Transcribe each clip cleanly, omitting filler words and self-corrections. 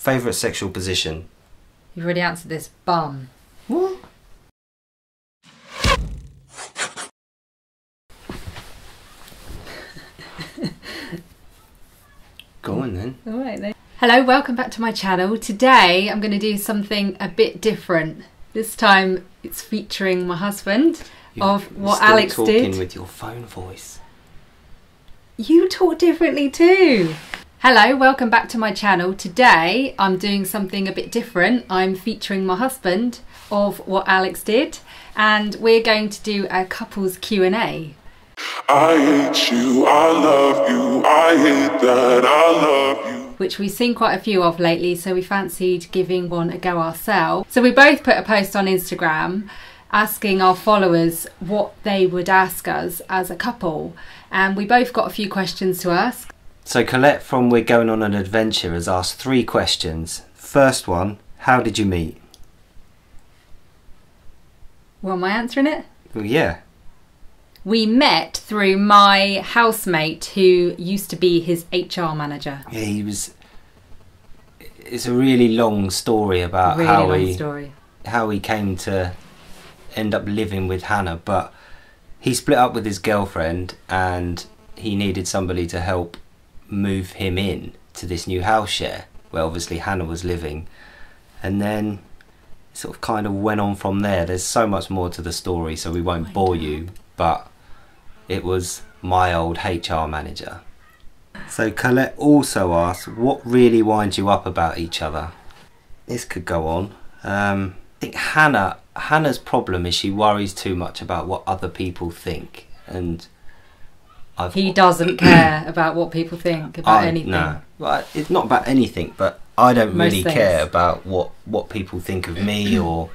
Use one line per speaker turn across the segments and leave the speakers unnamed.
Favourite sexual position?
You've already answered this. Bum.
What? Go on then.
All right then. Hello, welcome back to my channel. Today I'm going to do something a bit different. This time it's featuring my husband of what Alex did.
You're talking with your phone voice.
You talk differently too. Hello, welcome back to my channel. Today I'm doing something a bit different. I'm featuring my husband of what Alex did, and we're going to do a couples Q&A.
I hate you, I love you, I hate that, I love you.
Which we've seen quite a few of lately, so we fancied giving one a go ourselves. So we both put a post on Instagram asking our followers what they would ask us as a couple, and we both got a few questions to ask.
So Colette from We're Going on an Adventure has asked 3 questions. First one, how did you meet?
Well, am I answering it?
Well, yeah.
We met through my housemate who used to be his HR manager.
Yeah, he was... It's a really long story about how he came to end up living with Hannah, but he split up with his girlfriend and he needed somebody to help move him in to this new house share where obviously Hannah was living, and then it sort of kind of went on from there. There's so much more to the story, so we won't bore you, but it was my old HR manager. So Colette also asked, what really winds you up about each other? This could go on. I think Hannah's problem is she worries too much about what other people think, and he
doesn't care about what people think about anything.
No, well, it's not about anything, but I don't really care about what people think of me, or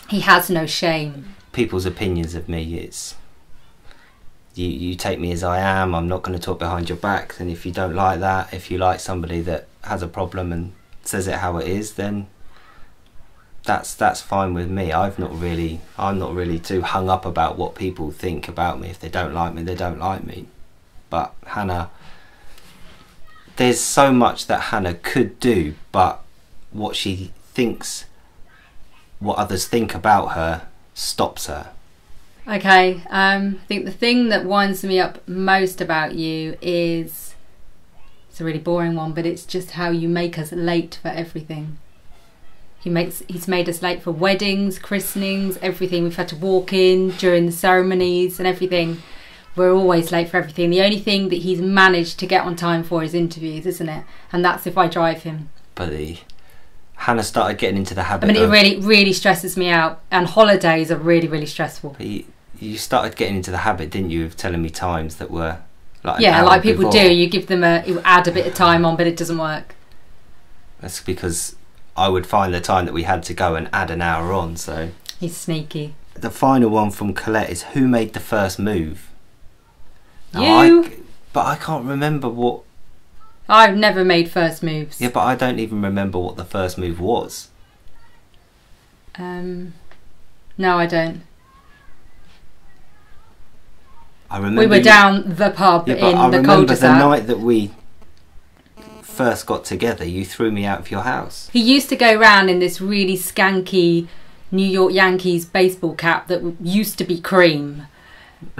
he has no shame.
People's opinions of me. It's you take me as I am. I'm not going to talk behind your back, and if you don't like that, if you like somebody that has a problem and says it how it is, then that's fine with me. I'm not really too hung up about what people think about me. If they don't like me, they don't like me. But Hannah, there's so much that Hannah could do, but what she thinks, what others think about her, stops her.
Okay, I think the thing that winds me up most about you is, it's a really boring one, but it's just how you make us late for everything. He's made us late for weddings, christenings, everything. We've had to walk in during the ceremonies and everything. We're always late for everything. The only thing that he's managed to get on time for is interviews, isn't it? And that's if I drive him.
But Hannah started getting into the habit.
I mean, it really stresses me out. And holidays are really stressful.
But you started getting into the habit, didn't you, of telling me times that were like
like people do. You give them you add a bit of time on, but it doesn't work.
That's because I would find the time that we had to go and add an hour on. So
he's sneaky.
The final one from Colette is, who made the first move?
You.
But I can't remember what.
I've never made first moves.
Yeah, but I don't even remember what the first move was.
No, I don't.
I remember
we were down the pub in the cul-de-sac.
The night that we first got together, you threw me out of your house.
He used to go round in this really skanky New York Yankees baseball cap that used to be cream.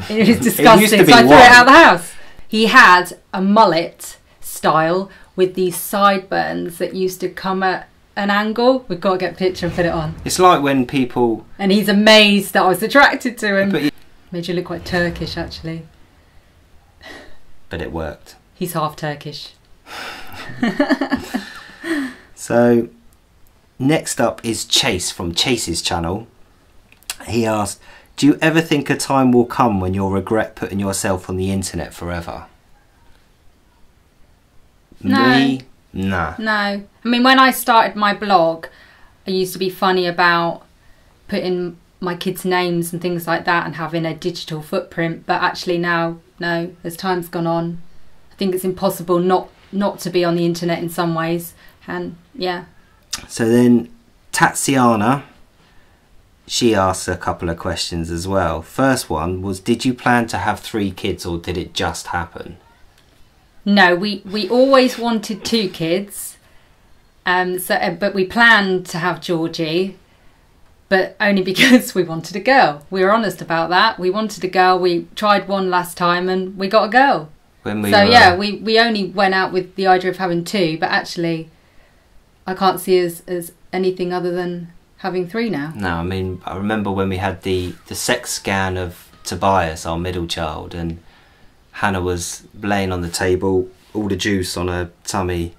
It was disgusting, so I threw it out of the house. He had a mullet style with these sideburns that used to come at an angle. We've got to get a picture and put it on.
It's like when people...
And he's amazed that I was attracted to him. Made you look quite Turkish, actually.
But it worked.
He's half Turkish.
So, next up is Chase from Chase's channel. He asked, do you ever think a time will come when you'll regret putting yourself on the internet forever?
No.
Me? Nah.
No. I mean, when I started my blog, I used to be funny about putting my kids' names and things like that and having a digital footprint, but actually now, no, as time's gone on, I think it's impossible not to be on the internet in some ways, and yeah.
So then Tatiana, she asked a couple of questions as well. First one was, did you plan to have 3 kids or did it just happen?
No, we always wanted 2 kids, But we planned to have Georgie, but only because we wanted a girl. We were honest about that. We wanted a girl. We tried one last time and we got a girl. We only went out with the idea of having 2, but actually I can't see as anything other than having 3 now.
No, I mean, I remember when we had the sex scan of Tobias, our middle child, and Hannah was laying on the table, all the juice on her tummy,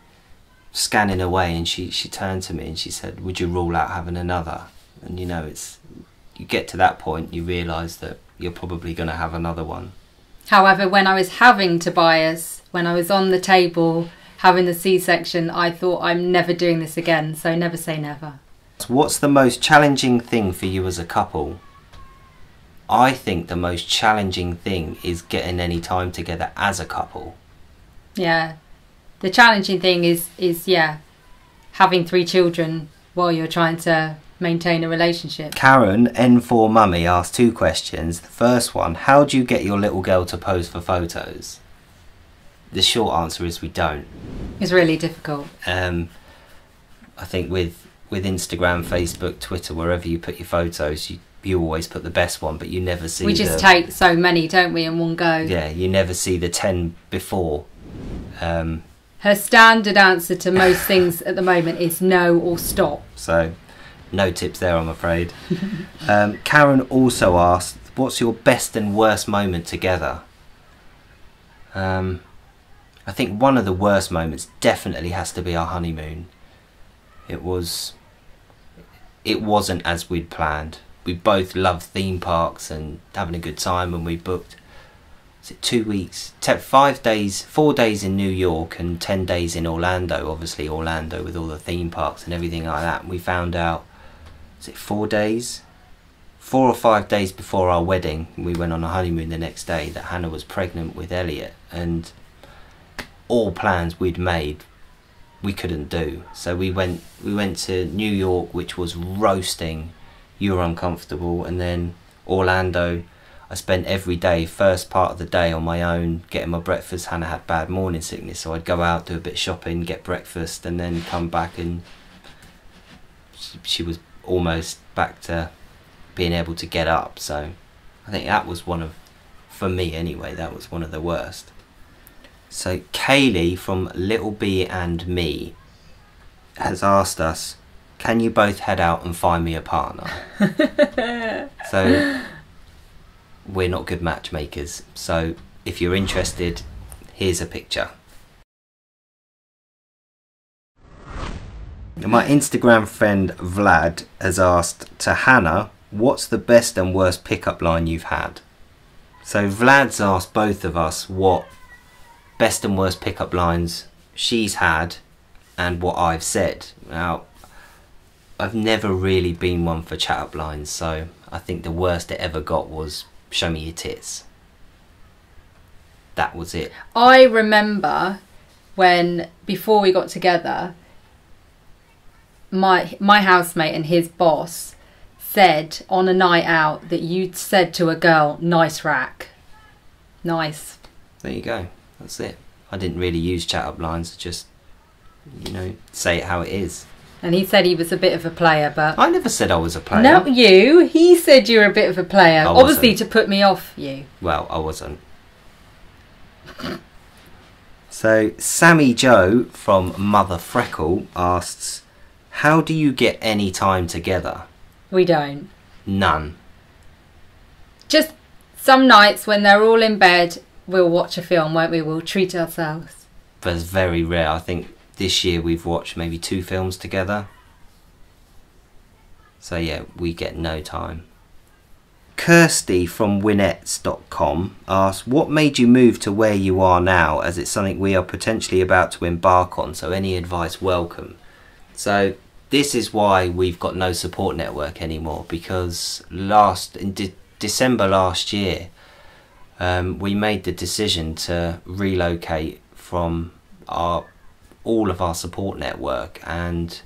scanning away, and she turned to me and she said, "Would you rule out having another?" And you get to that point, you realise that you're probably going to have another one.
However, when I was having Tobias, when I was on the table having the C-section, I thought, I'm never doing this again, so never say never.
What's the most challenging thing for you as a couple? I think the most challenging thing is getting any time together as a couple.
Yeah. The challenging thing is having 3 children while you're trying to maintain a relationship.
Karen, N4 Mummy, asked 2 questions. The first one, how do you get your little girl to pose for photos? The short answer is we don't.
It's really difficult.
I think with Instagram, Facebook, Twitter, wherever you put your photos, you always put the best one, but you never see.
We just take so many, don't we, in one go?
Yeah, you never see the 10 before.
Her standard answer to most things at the moment is no or stop.
So, no tips there, I'm afraid. Karen also asked, what's your best and worst moment together? I think one of the worst moments definitely has to be our honeymoon. It wasn't as we'd planned. We both love theme parks and having a good time, and we booked 2 weeks, 4 days in New York and 10 days in Orlando. Obviously Orlando with all the theme parks and everything like that. And we found out, 4 or 5 days before our wedding, we went on a honeymoon the next day, that Hannah was pregnant with Elliot, and all plans we'd made we couldn't do. So we went to New York, which was roasting. You were uncomfortable. And then Orlando, I spent every day, first part of the day on my own, getting my breakfast. Hannah had bad morning sickness, so I'd go out, do a bit of shopping, get breakfast, and then come back, and she was almost back to being able to get up. So I think that was for me anyway, that was one of the worst. So Kaylee from Little B and Me has asked us, can you both head out and find me a partner? So we're not good matchmakers, so if you're interested, here's a picture. My Instagram friend Vlad has asked, to Hannah, what's the best and worst pickup line you've had? So Vlad's asked both of us what best and worst pickup lines she's had and what I've said. Now, I've never really been one for chat up lines, so I think the worst it ever got was, show me your tits. That was it.
I remember when, before we got together, my housemate and his boss said on a night out that you'd said to a girl, nice rack. Nice.
There you go. That's it. I didn't really use chat up lines, just, say it how it is.
And he said he was a bit of a player, but...
I never said I was a player.
Not you. He said you were a bit of a player. Obviously to put me off you.
Well, I wasn't. So, Sammy Joe from Mother Freckle asks, how do you get any time together?
We don't.
None.
Just some nights when they're all in bed, we'll watch a film, won't we? We'll treat ourselves.
But it's very rare. I think this year we've watched maybe 2 films together. So yeah, we get no time. Kirsty from Winettes.com asks, what made you move to where you are now, as it's something we are potentially about to embark on, so any advice welcome. So this is why we've got no support network anymore, because in December last year, we made the decision to relocate from all of our support network, and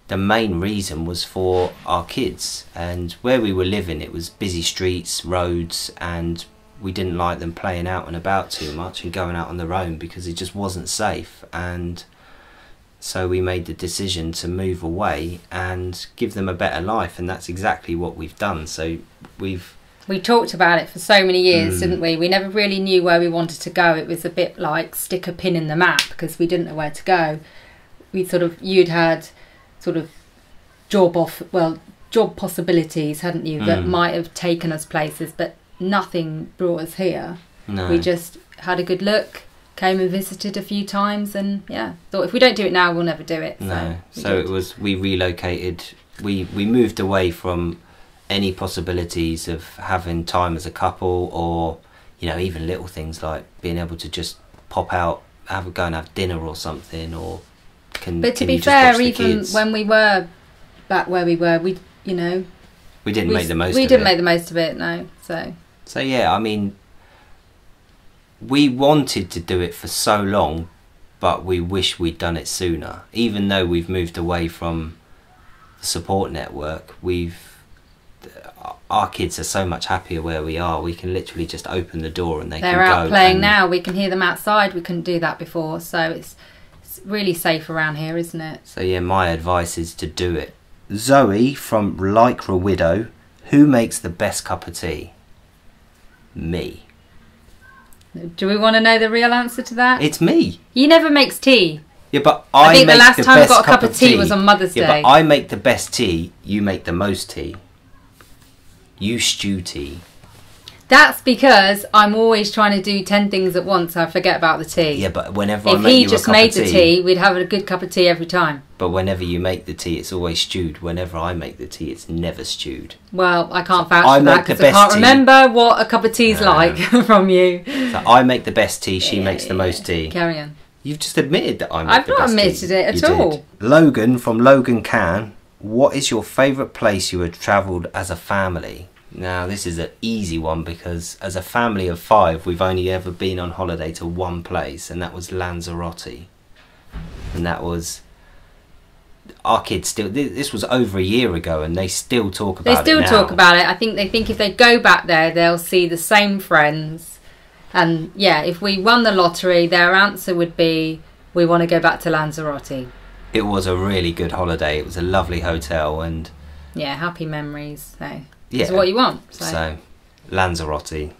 the main reason was for our kids. And where we were living, it was busy streets, roads, and we didn't like them playing out and about too much and going out on their own because it just wasn't safe. And So we made the decision to move away and give them a better life, and that's exactly what we've done. So we
talked about it for so many years, didn't we? We never really knew where we wanted to go. It was a bit like stick a pin in the map because we didn't know where to go. You'd had sort of job possibilities, hadn't you, that might have taken us places, but nothing brought us here.
No.
We just had a good look, came and visited a few times, and thought if we don't do it now, we'll never do it.
No. So we relocated. We moved away from any possibilities of having time as a couple, or even little things like being able to just pop out, go and have dinner or something, or
But to be fair, even when we were back where we were, we
didn't make the most of it.
We didn't make the most of it, no. So
yeah, I mean, we wanted to do it for so long, but we wish we'd done it sooner. Even though we've moved away from the support network, our kids are so much happier where we are. We can literally just open the door and they're
out playing now. We can hear them outside. We couldn't do that before, so it's really safe around here, isn't it?
So yeah, my advice is to do it. Zoe from Lycra Widow, who makes the best cup of tea? Me.
Do we want to know the real answer to that?
It's me.
He never makes tea.
Yeah, but
I think the last time we got a cup of tea was on Mother's Day.
Yeah, but I make the best tea, you make the most tea. You stew tea.
That's because I'm always trying to do 10 things at once. I forget about the tea.
Yeah, but whenever I make you a cup of tea... If he just made the tea,
we'd have a good cup of tea every time.
But whenever you make the tea, it's always stewed. Whenever I make the tea, it's never stewed.
Well, I can't vouch for that because I can't remember what a cup of tea's like from you.
So I make the best tea, she makes the most tea.
Carry on.
You've just admitted that I make the best tea.
I've not admitted it at all.
Logan from Logan Can, what is your favourite place you have travelled as a family? Now, this is an easy one because as a family of 5, we've only ever been on holiday to one place, and that was Lanzarote. And that was... Our kids still... This was over a year ago, and they still talk about it now.
They still talk about it. I think they think if they go back there, they'll see the same friends. And, yeah, if we won the lottery, their answer would be, we want to go back to Lanzarote.
It was a really good holiday. It was a lovely hotel, and...
Yeah, happy memories, so...
Yeah,
it's what you want.
So Lanzarote.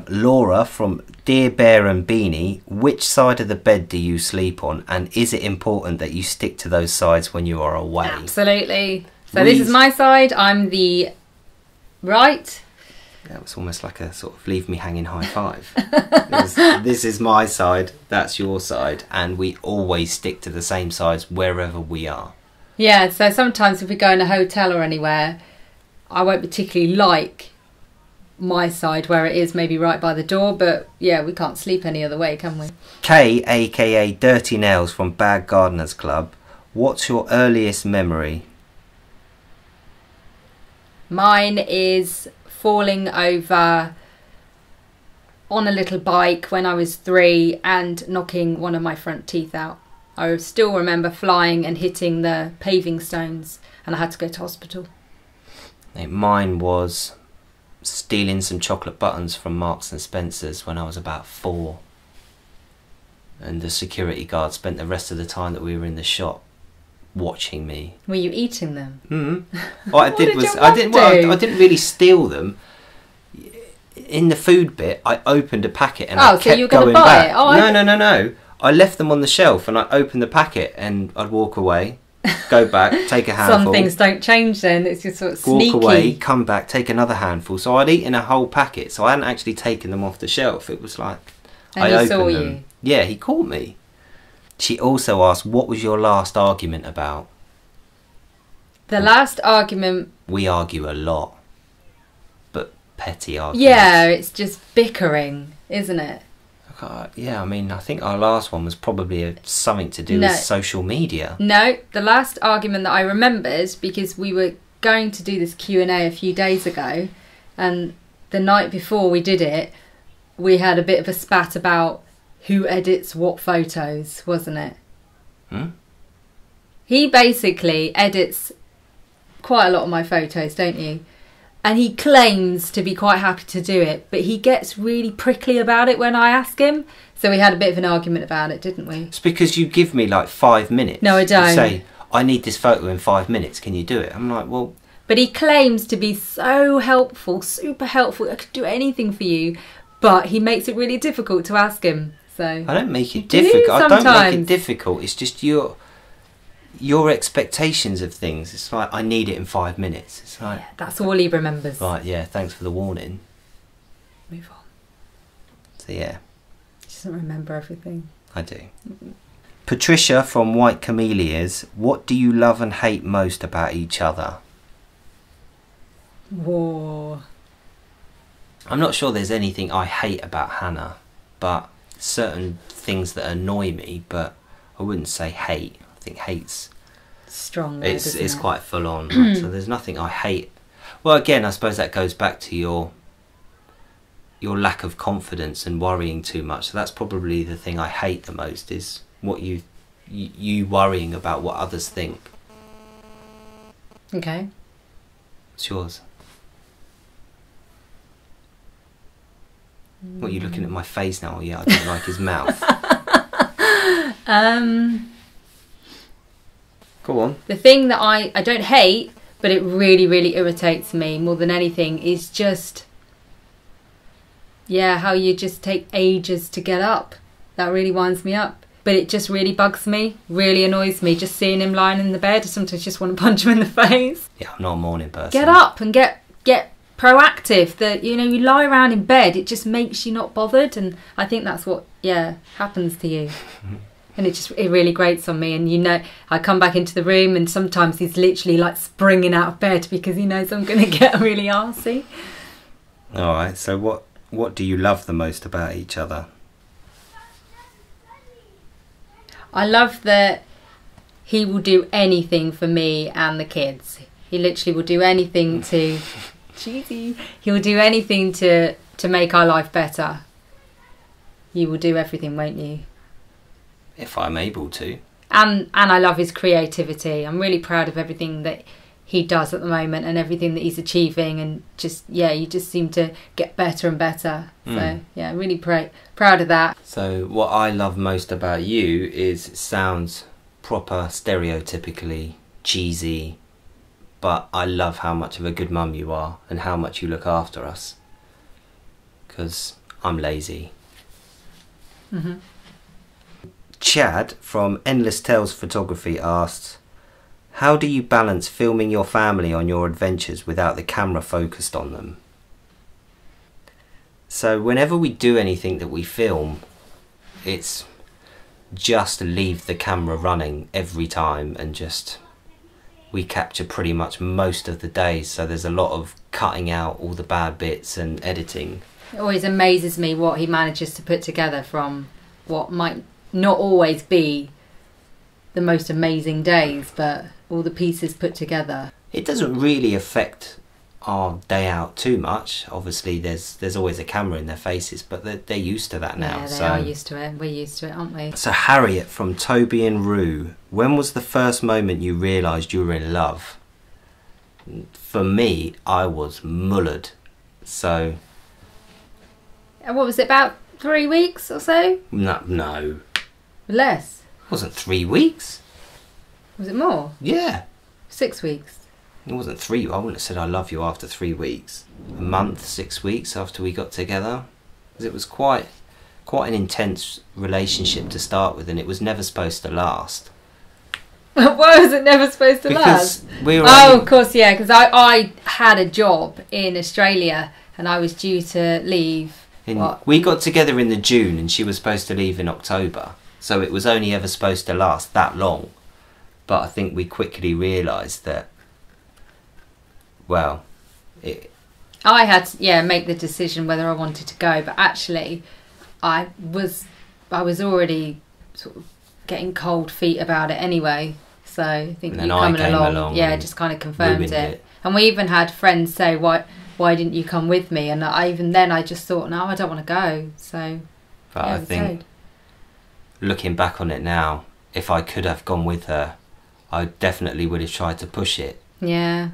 Laura from Dear Bear and Beanie, which side of the bed do you sleep on, and is it important that you stick to those sides when you are away?
Absolutely. So this is my side. I'm the right.
That was almost like a sort of leave me hanging high five. This is my side, that's your side, and we always stick to the same sides wherever we are.
Yeah, so sometimes if we go in a hotel or anywhere, I won't particularly like my side where it is maybe right by the door, but yeah, we can't sleep any other way, can we?
Kay, aka Dirty Nails from Bad Gardeners Club, what's your earliest memory?
Mine is falling over on a little bike when I was 3 and knocking one of my front teeth out. I still remember flying and hitting the paving stones, and I had to go to hospital.
Mine was stealing some chocolate buttons from Marks and Spencer's when I was about 4, and the security guard spent the rest of the time that we were in the shop watching me.
Were you eating them?
What I didn't really steal them. In the food bit, I opened a packet and I kept going back. No. I left them on the shelf and I opened the packet and I'd walk away. Go back, take a handful.
Some things don't change then, it's just sort of sneaky.
Walk away, come back, take another handful. So I'd eaten a whole packet, so I hadn't actually taken them off the shelf. It was like,
and I opened them. You?
Yeah, he caught me. She also asked, what was your last argument about?
The last argument...
We argue a lot, but petty arguments.
Yeah, it's just bickering, isn't it?
Yeah, I mean, I think our last one was probably something to do with social media.
No, the last argument that I remembered, because we were going to do this Q&A a few days ago, and the night before we did it, we had a bit of a spat about who edits what photos, wasn't it? He basically edits quite a lot of my photos, don't you? And he claims to be quite happy to do it, but he gets really prickly about it when I ask him. So we had a bit of an argument about it, didn't we?
It's because you give me like 5 minutes.
No, I don't.
You say, I need this photo in 5 minutes. Can you do it? I'm like, well...
But he claims to be so helpful, super helpful. I could do anything for you. But he makes it really difficult to ask him. So
I don't make it difficult. I don't make it difficult. It's just your expectations of things. It's like, I need it in 5 minutes. It's like...
Yeah, that's all he remembers.
Right, yeah, thanks for the warning.
Move on.
So yeah.
He doesn't remember everything.
I do. Patricia from White Camellias, what do you love and hate most about each other?
Whoa.
I'm not sure there's anything I hate about Hannah, but certain things that annoy me, but I wouldn't say hate. I think hate's
strong.
It's quite full on. So there's nothing I hate. Well, again, I suppose that goes back to your lack of confidence and worrying too much. So that's probably the thing I hate the most, is what you worrying about what others think.
Okay.
It's yours. What, are you looking at my face now? Yeah, I don't like his mouth. Go on.
The thing that I don't hate, but it really, really irritates me more than anything, is just, yeah, how you just take ages to get up. That really winds me up. But it just really bugs me, really annoys me, just seeing him lying in the bed. I sometimes just want to punch him in the face.
Yeah, I'm not a morning person.
Get up and get proactive. That, you know, you lie around in bed, it just makes you not bothered, and I think that's what happens to you. And it really grates on me. And, you know, I come back into the room and sometimes he's literally like springing out of bed because he knows I'm going to get really arsey.
All right, so what do you love the most about each other?
I love that he will do anything for me and the kids. He literally will do anything to... Cheesy. He will do anything to make our life better. You will do everything, won't you?
If I'm able to.
And I love his creativity. I'm really proud of everything that he does at the moment and everything that he's achieving, and just, you just seem to get better and better. So, really proud of that.
So what I love most about you is, it sounds proper stereotypically cheesy, but I love how much of a good mum you are and how much you look after us. Because I'm lazy.
Mm-hmm.
Chad from Endless Tales Photography asks, how do you balance filming your family on your adventures without the camera focused on them? So whenever we do anything that we film, it's just leave the camera running every time, and just we capture pretty much most of the day, so there's a lot of cutting out all the bad bits and editing.
It always amazes me what he manages to put together from what might not always be the most amazing days, but all the pieces put together.
It doesn't really affect our day out too much. Obviously there's always a camera in their faces, but they're used to that now.
Yeah, they are used to it. We're used to it, aren't we?
So Harriet from Toby and Rue, when was the first moment you realised you were in love? For me, I was mullered. So...
And what was it, about 3 weeks or so?
No.
Less?
It wasn't 3 weeks.
Was it more?
Yeah.
6 weeks.
It wasn't 3. I wouldn't have said I love you after 3 weeks. A month, 6 weeks after we got together. Because it was quite an intense relationship to start with, and it was never supposed to last.
Why was it never supposed to last? Of course, yeah. Because I had a job in Australia and I was due to leave.
We got together in the June and she was supposed to leave in October. So it was only ever supposed to last that long. But I think we quickly realised that, well,
I had to make the decision whether I wanted to go, but actually I was already sort of getting cold feet about it anyway. So I think you coming along just kind of confirmed it. And we even had friends say, why didn't you come with me? And even then I just thought, no, I don't want to go. So
but I think looking back on it now, if I could have gone with her, I definitely would have tried to push it.
Yeah.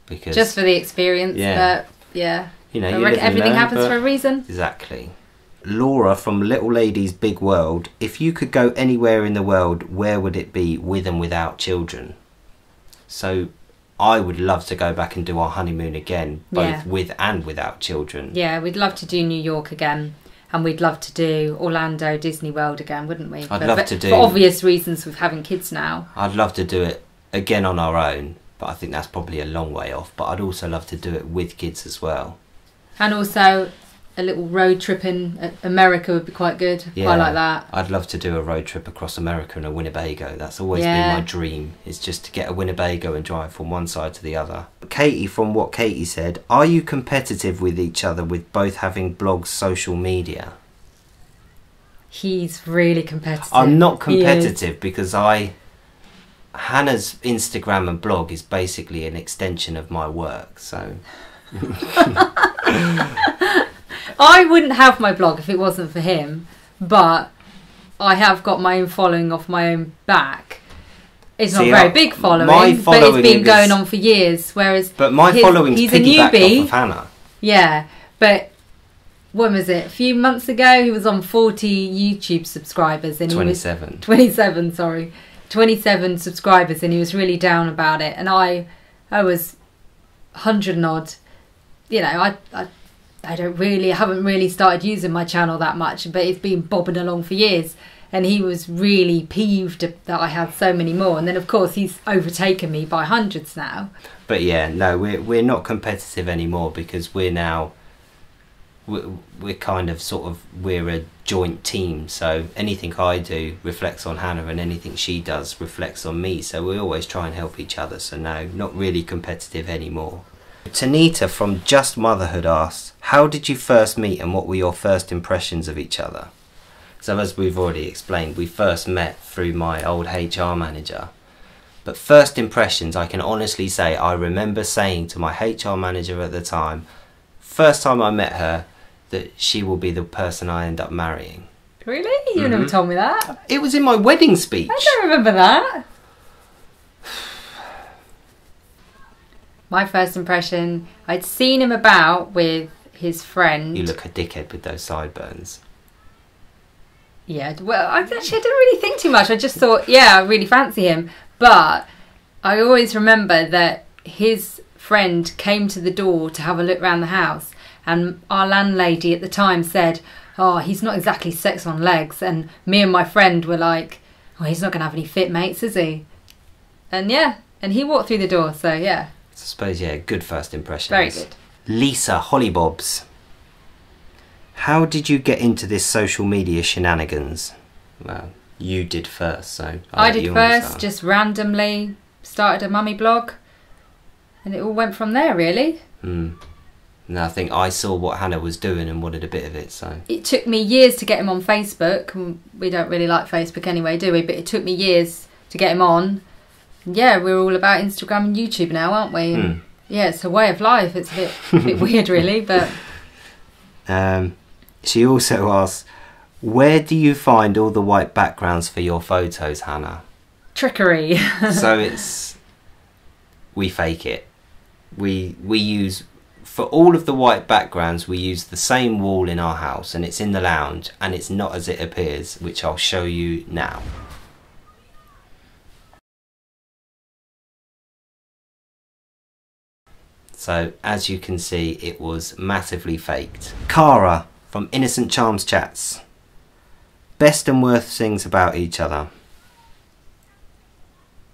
because
just for the experience. But yeah,
you know,
everything happens for a reason.
Exactly. Laura from Little Lady's Big World. If you could go anywhere in the world, where would it be, with and without children? So I would love to go back and do our honeymoon again, both with and without children.
Yeah, we'd love to do New York again, and we'd love to do Orlando, Disney World again, wouldn't we?
I'd love to do...
For obvious reasons with having kids now.
I'd love to do it again on our own, but I think that's probably a long way off. But I'd also love to do it with kids as well. And
also... a little road trip in America would be quite good.
Yeah,
I like that.
I'd love to do a road trip across America and a Winnebago. That's always been my dream, is just to get a Winnebago and drive from one side to the other. Katie, from What Katie Said, are you competitive with each other with both having blogs, social media?
He's really competitive.
I'm not competitive because Hannah's Instagram and blog is basically an extension of my work, so...
I wouldn't have my blog if it wasn't for him, but I have got my own following off my own back. It's not a very big following, but it's been going on for years. Whereas,
but my following's piggybacked off of Hannah.
Yeah, but when was it? A few months ago, he was on 40 YouTube subscribers, and
27.
27 subscribers, and he was really down about it. And I was 100 and odd. You know, I haven't really started using my channel that much, but it's been bobbing along for years, and he was really peeved that I had so many more. And then of course he's overtaken me by hundreds now. But
yeah, no, we're not competitive anymore, because we're kind of we're a joint team, so anything I do reflects on Hannah, and anything she does reflects on me, so we always try and help each other. So no, not really competitive anymore. Tanita from Just Motherhood asks, how did you first meet and what were your first impressions of each other? So as we've already explained, we first met through my old HR manager. But first impressions, I can honestly say I remember saying to my HR manager at the time, first time I met her, that she will be the person I end up marrying.
Really? You never told me that.
It was in my wedding speech.
I don't remember that. My first impression, I'd seen him about with his friend.
You look a dickhead with those sideburns.
Yeah, well, I didn't really think too much. I just thought, yeah, I really fancy him. But I always remember that his friend came to the door to have a look around the house, and our landlady at the time said, oh, he's not exactly sex on legs. And me and my friend were like, oh, he's not going to have any fit mates, is he? And yeah, and he walked through the door, so yeah.
I suppose, yeah, good first impressions.
Very good.
Lisa Hollybobs. How did you get into this social media shenanigans? Well, you did first, so
I did first, just randomly started a mummy blog, and it all went from there, really.
And I think I saw what Hannah was doing and wanted a bit of it, so...
It took me years to get him on Facebook. We don't really like Facebook anyway, do we? But it took me years to get him on. Yeah, we're all about Instagram and YouTube now, aren't we? And yeah, it's a way of life. It's a bit weird, really, but...
She also asks, where do you find all the white backgrounds for your photos, Hannah?
Trickery.
So we fake it. We use... For all of the white backgrounds, we use the same wall in our house, and it's in the lounge, and it's not as it appears, which I'll show you now. So, as you can see, it was massively faked. Cara from Innocent Charms Chats. Best and worst things about each other.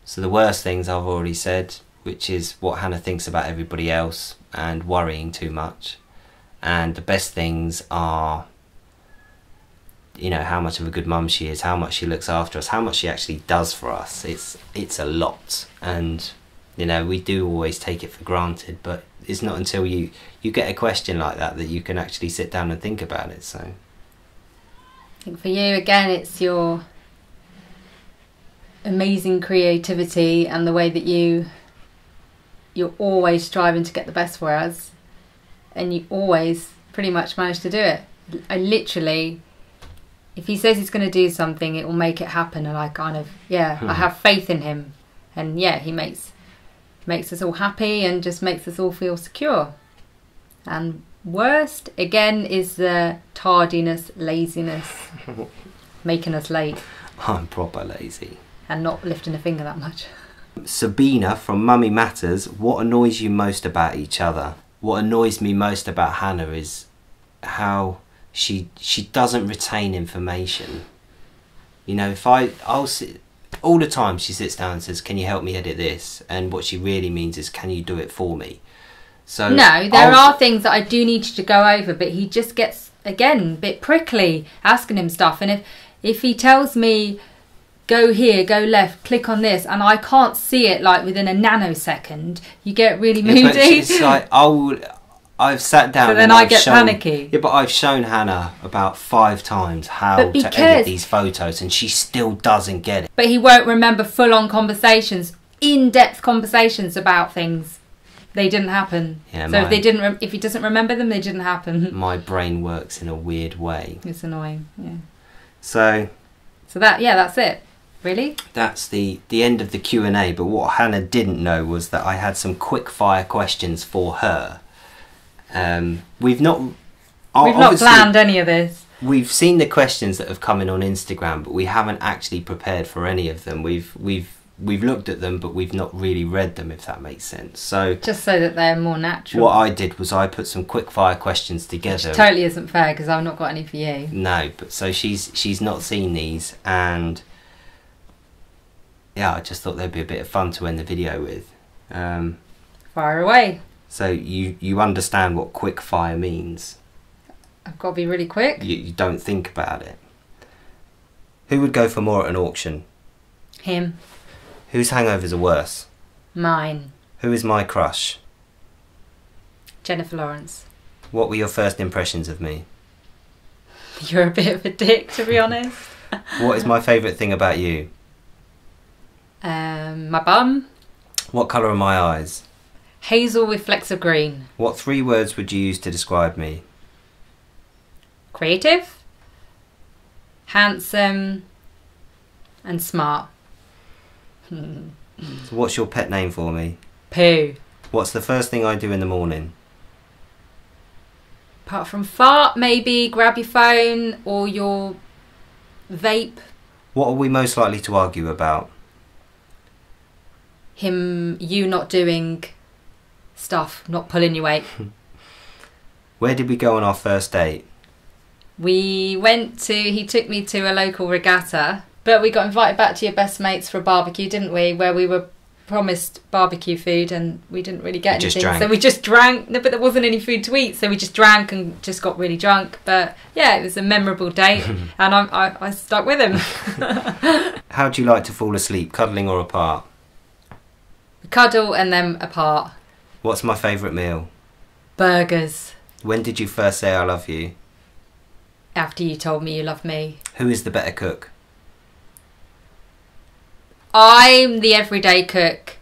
So the worst things I've already said, which is what Hannah thinks about everybody else and worrying too much. And the best things are, you know, how much of a good mum she is, how much she looks after us, how much she actually does for us. It's a lot. And you know, we do always take it for granted, but it's not until you get a question like that that you can actually sit down and think about it. So
I think for you, again, it's your amazing creativity and the way that you're always striving to get the best for us, and you always pretty much manage to do it. I literally, if he says he's going to do something, it will make it happen, and I kind of, yeah, I have faith in him, and yeah, he makes makes us all happy and just makes us all feel secure. And worst, again, is the tardiness, laziness, making us late.
I'm proper lazy.
And not lifting a finger that much.
Sabina from Mummy Matters, what annoys you most about each other? What annoys me most about Hannah is how she doesn't retain information. You know, I'll sit all the time, she sits down and says, can you help me edit this? And what she really means is, can you do it for me? So
no, there are things that I do need you to go over, but he just gets, again, a bit prickly asking him stuff. And if he tells me, go here, go left, click on this, and I can't see it like within a nanosecond, you get really moody.
But it's like, I've sat down.
So then I get panicky.
Yeah, but I've shown Hannah about 5 times how to edit these photos, and she still doesn't get it.
But he won't remember full-on conversations, in-depth conversations about things. They didn't happen. Yeah, so if he doesn't remember them, they didn't happen.
My brain works in a weird way.
It's annoying. Yeah.
So
that's it. Really?
That's the end of the Q&A. But what Hannah didn't know was that I had some quick fire questions for her. We've not
planned any of this.
We've seen the questions that have come in on Instagram, but we haven't actually prepared for any of them. We've looked at them, but we've not really read them, if that makes sense. So
just so that they're more natural.
What I did was I put some quick fire questions together.
Which totally isn't fair because I've not got any for you.
No, but so she's not seen these, and yeah, I just thought they'd be a bit of fun to end the video with.
Fire away.
So you understand what quick fire means?
I've got to be really quick.
You don't think about it. Who would go for more at an auction?
Him.
Whose hangovers are worse?
Mine.
Who is my crush?
Jennifer Lawrence.
What were your first impressions of me?
You're a bit of a dick, to be honest.
What is my favourite thing about you?
My bum.
What colour are my eyes?
Hazel with flecks of green.
What 3 words would you use to describe me?
Creative, handsome, and smart.
So what's your pet name for me?
Pooh.
What's the first thing I do in the morning?
Apart from fart, maybe grab your phone or your vape.
What are we most likely to argue about?
You not doing stuff, not pulling your weight.
Where did we go on our first date?
He took me to a local regatta, but we got invited back to your best mates for a barbecue, didn't we? Where we were promised barbecue food and we didn't really get anything. So we just drank. No, but there wasn't any food to eat, so we just drank and just got really drunk. But yeah, it was a memorable date and I stuck with him.
How do you like to fall asleep, cuddling or apart?
Cuddle and then apart.
What's my favourite meal?
Burgers.
When did you first say I love you?
After you told me you love me.
Who is the better cook?
I'm the everyday cook.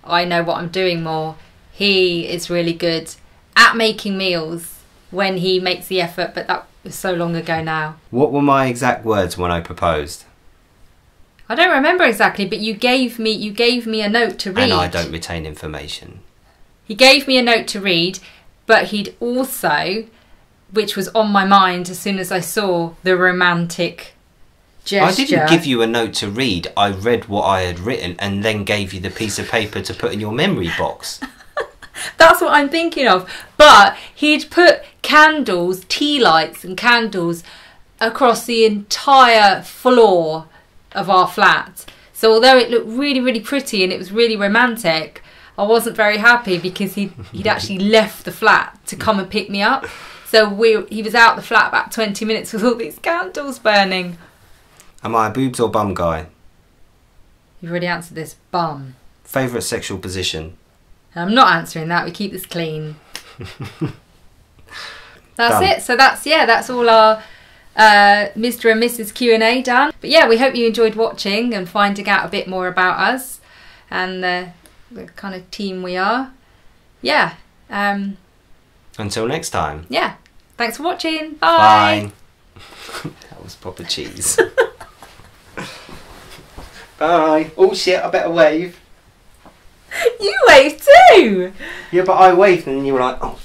I know what I'm doing more. He is really good at making meals when he makes the effort, but that was so long ago now.
What were my exact words when I proposed?
I don't remember exactly, but you gave me a note to read.
And I don't retain information.
He gave me a note to read, but he'd also, which was on my mind as soon as I saw the romantic gesture.
I didn't give you a note to read. I read what I had written and then gave you the piece of paper to put in your memory box.
That's what I'm thinking of. But he'd put candles, tea lights and candles across the entire floor of our flat. So although it looked really, really pretty and it was really romantic, I wasn't very happy because he'd actually left the flat to come and pick me up. So he was out the flat about 20 minutes with all these candles burning.
Am I a boobs or bum guy?
You've already answered this. Bum.
Favourite sexual position?
I'm not answering that. We keep this clean. That's
Done.
it. So that's all our Mr. and Mrs. Q&A done. But yeah, we hope you enjoyed watching and finding out a bit more about us and the kind of team we are. Yeah.
Until next time.
Yeah. Thanks for watching. Bye.
That was proper cheese. Bye. Oh shit, I better wave.
You waved too!
Yeah, but I waved and you were like, oh.